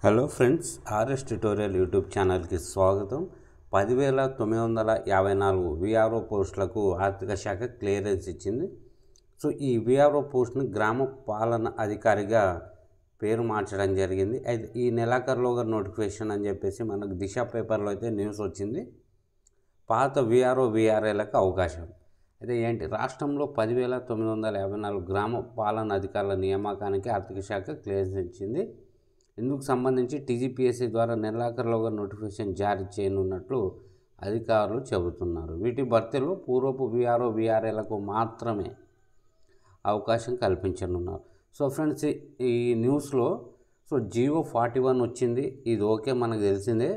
Hello friends, RS tutorial YouTube ఛానల్కి స్వాగతం. 10,954 VRO పోస్టులకు ఆర్థిక శాఖ క్లియరెన్స్ ఇచ్చింది. సో ఈ విఆర్ఓ పోస్ట్ను గ్రామ పాలన అధికారిగా పేరు మార్చడం జరిగింది. అయితే ఈ నెలాఖరులోగా నోటిఫికేషన్ అని చెప్పేసి మనకు దిశ పేపర్లో అయితే న్యూస్ వచ్చింది. పాత విఆర్ఓ విఆర్ఏలకు అవకాశం అయితే ఏంటి, రాష్ట్రంలో 10,954 గ్రామ పాలన అధికారుల నియామకానికి ఆర్థిక శాఖ క్లియరెన్స్ ఇచ్చింది. ఇందుకు సంబంధించి టీజీపీఎస్సీ ద్వారా నెలాఖరులోగా నోటిఫికేషన్ జారీ చేయనున్నట్లు అధికారులు చెబుతున్నారు. వీటి భర్తీలో పూర్వపు విఆర్ఓ విఆర్ఏలకు మాత్రమే అవకాశం కల్పించనున్నారు. సో ఫ్రెండ్స్, ఈ న్యూస్లో జియో 41 వచ్చింది. ఇది ఓకే, మనకు తెలిసిందే.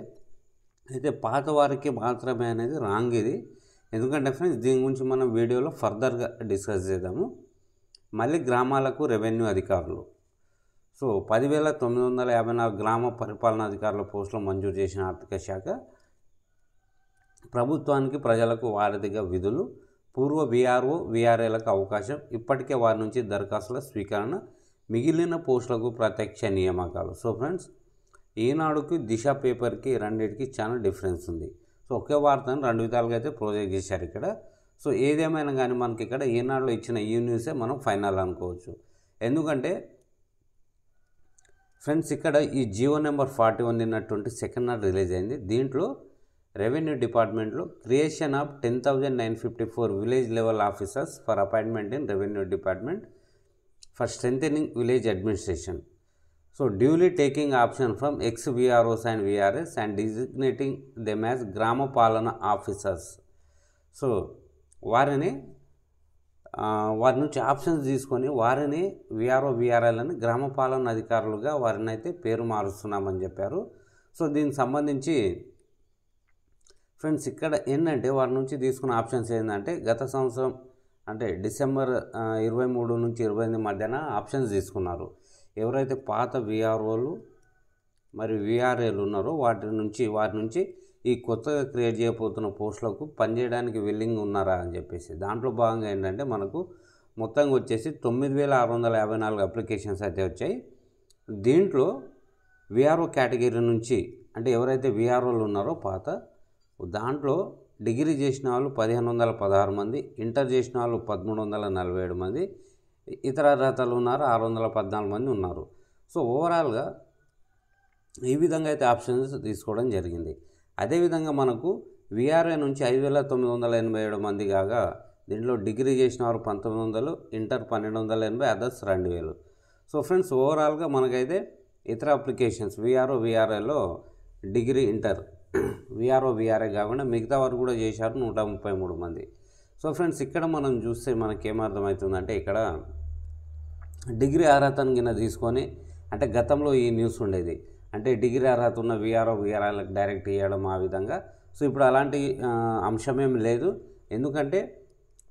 అయితే పాత వారికి మాత్రమే అనేది రాంగ్ ఇది. ఎందుకంటే ఫ్రెండ్స్, దీని గురించి మనం వీడియోలో ఫర్దర్గా డిస్కస్ చేద్దాము. మళ్ళీ గ్రామాలకు రెవెన్యూ అధికారులు 10,954 గ్రామ పరిపాలనా అధికారుల పోస్టులు మంజూరు చేసిన ఆర్థిక శాఖ ప్రభుత్వానికి ప్రజలకు వారధిగా విధులు, పూర్వ విఆర్ఓ విఆర్ఏలకు అవకాశం, ఇప్పటికే వారి నుంచి దరఖాస్తుల స్వీకరణ, మిగిలిన పోస్టులకు ప్రత్యక్ష నియామకాలు. సో ఫ్రెండ్స్, ఈనాడుకి దిశ పేపర్కి రెండింటికి చాలా డిఫరెన్స్ ఉంది. ఒకే వార్తను రెండు విధాలుగా అయితే ప్రొజెక్ట్ చేశారు ఇక్కడ. ఏదేమైనా కానీ మనకి ఇక్కడ ఈనాడులో ఇచ్చిన ఈ న్యూసే మనం ఫైనల్ అనుకోవచ్చు. ఎందుకంటే ఫ్రెండ్స్, ఇక్కడ ఈ జియో నెంబర్ 41 నిన్నటువంటి సెకండ్ నాడు రిలీజ్ అయింది. దీంట్లో రెవెన్యూ డిపార్ట్మెంట్లో creation of 10,954 village level officers for appointment in revenue department for strengthening village administration. Duly taking option from ex VROs and VRS and designating them as గ్రామ పాలన officers. వారి నుంచి options తీసుకొని వారిని విఆర్ఓ విఆర్ఎల్ని గ్రామ పాలన అధికారులుగా వారిని అయితే పేరు మారుస్తున్నామని చెప్పారు. దీనికి సంబంధించి ఫ్రెండ్స్, ఇక్కడ ఏంటంటే వారి నుంచి తీసుకున్న ఆప్షన్స్ ఏంటంటే గత సంవత్సరం అంటే డిసెంబర్ 23 నుంచి 28 మధ్యన ఆప్షన్స్ తీసుకున్నారు. ఎవరైతే పాత విఆర్ఓలు మరియు విఆర్ఏలు ఉన్నారో వారి నుంచి ఈ కొత్తగా క్రియేట్ చేయబోతున్న పోస్టులకు పనిచేయడానికి విల్లింగ్ ఉన్నారా అని చెప్పేసి దాంట్లో భాగంగా ఏంటంటే మనకు మొత్తంగా వచ్చేసి 9,654 అప్లికేషన్స్ అయితే వచ్చాయి. దీంట్లో విఆర్ఓ కేటగిరీ నుంచి అంటే ఎవరైతే విఆర్ఓలు ఉన్నారో పాత దాంట్లో డిగ్రీ చేసిన వాళ్ళు 1,516 మంది, ఇంటర్ చేసిన వాళ్ళు 1,347 మంది, ఇతర అర్హతలు ఉన్నారు 614 మంది ఉన్నారు. ఓవరాల్గా ఈ విధంగా అయితే ఆప్షన్స్ తీసుకోవడం జరిగింది. అదేవిధంగా మనకు విఆర్ఏ నుంచి 5,987 మంది కాగా దీంట్లో డిగ్రీ చేసిన వారు 1,900, ఇంటర్ 1,280, అదర్స్ 2,000. ఫ్రెండ్స్, ఓవరాల్గా మనకైతే ఇతర అప్లికేషన్స్ విఆర్ఓ విఆర్ఏలో డిగ్రీ ఇంటర్ విఆర్ఓ విఆర్ఏ కాకుండా మిగతా వారు కూడా చేశారు 133 మంది. ఫ్రెండ్స్, ఇక్కడ మనం చూస్తే మనకేమర్థమవుతుందంటే ఇక్కడ డిగ్రీ అర్హతను కింద తీసుకొని అంటే గతంలో ఈ న్యూస్ ఉండేది అంటే డిగ్రీ అర్హత ఉన్న విఆర్ఓ విఆర్ఐలకు డైరెక్ట్ ఇవ్వడం ఆ విధంగా. ఇప్పుడు అలాంటి అంశమేం లేదు. ఎందుకంటే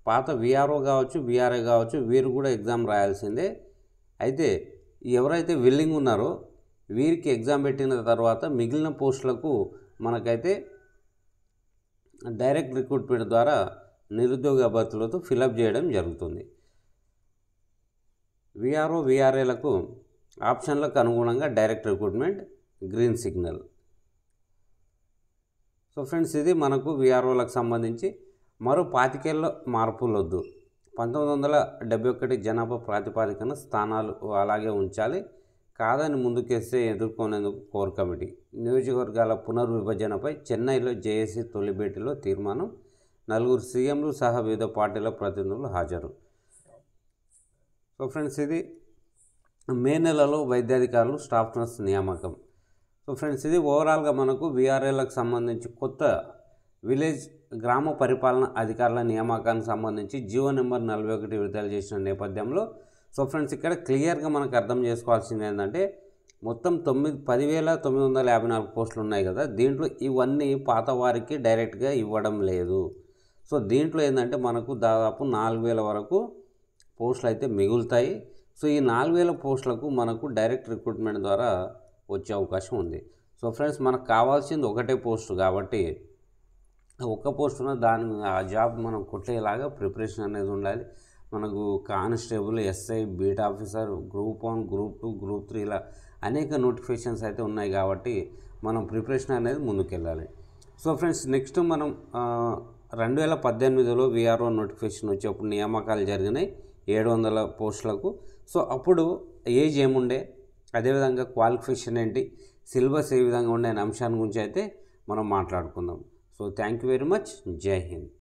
పాత విఆర్ఓ కావచ్చు విఆర్ఐ కావచ్చు వీరు కూడా ఎగ్జామ్ రాయాల్సిందే. అయితే ఎవరైతే విల్లింగ్ ఉన్నారో వీరికి ఎగ్జామ్ పెట్టిన తర్వాత మిగిలిన పోస్టులకు మనకైతే డైరెక్ట్ రిక్రూట్మెంట్ ద్వారా నిరుద్యోగ అభ్యర్థులతో ఫిలప్ చేయడం జరుగుతుంది. విఆర్ఓ విఆర్ఏలకు ఆప్షన్లకు అనుగుణంగా direct recruitment, green signal. Friends, ఇది మనకు విఆర్ఓలకు సంబంధించి. మరో 25 ఏళ్ళ మార్పులు వద్దు. 1971 జనాభా ప్రాతిపాదికన స్థానాలు అలాగే ఉంచాలి, కాదని ముందుకేస్తే ఎదుర్కొనేందుకు కోర్ కమిటీ. నియోజకవర్గాల పునర్విభజనపై చెన్నైలో జేఏసీ తొలి భేటీలో తీర్మానం. 4 సీఎంలు సహా వివిధ పార్టీల ప్రతినిధులు హాజరు. ఫ్రెండ్స్, ఇది మే నెలలో వైద్యాధికారులు స్టాఫ్ నర్స్ నియామకం. ఫ్రెండ్స్, ఇది ఓవరాల్గా మనకు విఆర్ఏలకు సంబంధించి కొత్త విలేజ్ గ్రామ పరిపాలన అధికారుల నియామకానికి సంబంధించి జియో నెంబర్ 41 విడుదల చేసిన నేపథ్యంలో ఫ్రెండ్స్, ఇక్కడ క్లియర్గా మనకు అర్థం చేసుకోవాల్సింది ఏంటంటే మొత్తం 10,954 పోస్టులు ఉన్నాయి కదా, దీంట్లో ఇవన్నీ పాత వారికి డైరెక్ట్గా ఇవ్వడం లేదు. దీంట్లో ఏంటంటే మనకు దాదాపు 4,000 వరకు పోస్టులు అయితే మిగులుతాయి. ఈ 4,000 పోస్టులకు మనకు డైరెక్ట్ రిక్రూట్మెంట్ ద్వారా వచ్చే అవకాశం ఉంది. ఫ్రెండ్స్, మనకు కావాల్సింది ఒకటే పోస్టు కాబట్టి ఒక్క పోస్ట్ ఉన్న ఆ జాబ్ మనం కొట్టేలాగా ప్రిపరేషన్ అనేది ఉండాలి. మనకు constable, SI, beat officer, group 1, group 2, group 3 ఇలా అనేక నోటిఫికేషన్స్ అయితే ఉన్నాయి కాబట్టి మనం ప్రిపరేషన్ అనేది ముందుకెళ్ళాలి. సో ఫ్రెండ్స్, నెక్స్ట్ మనం 2018లో విఆర్ఓ నోటిఫికేషన్ వచ్చి అప్పుడు నియామకాలు జరిగినాయి 700 పోస్టులకు. సో అప్పుడు ఏజ్ ఏముండే, అదేవిధంగా క్వాలిఫికేషన్ ఏంటి, సిలబస్ ఏ విధంగా ఉండే అనే అంశాన్ని గురించి అయితే మనం మాట్లాడుకుందాం. So thank you very much. జై హింద్.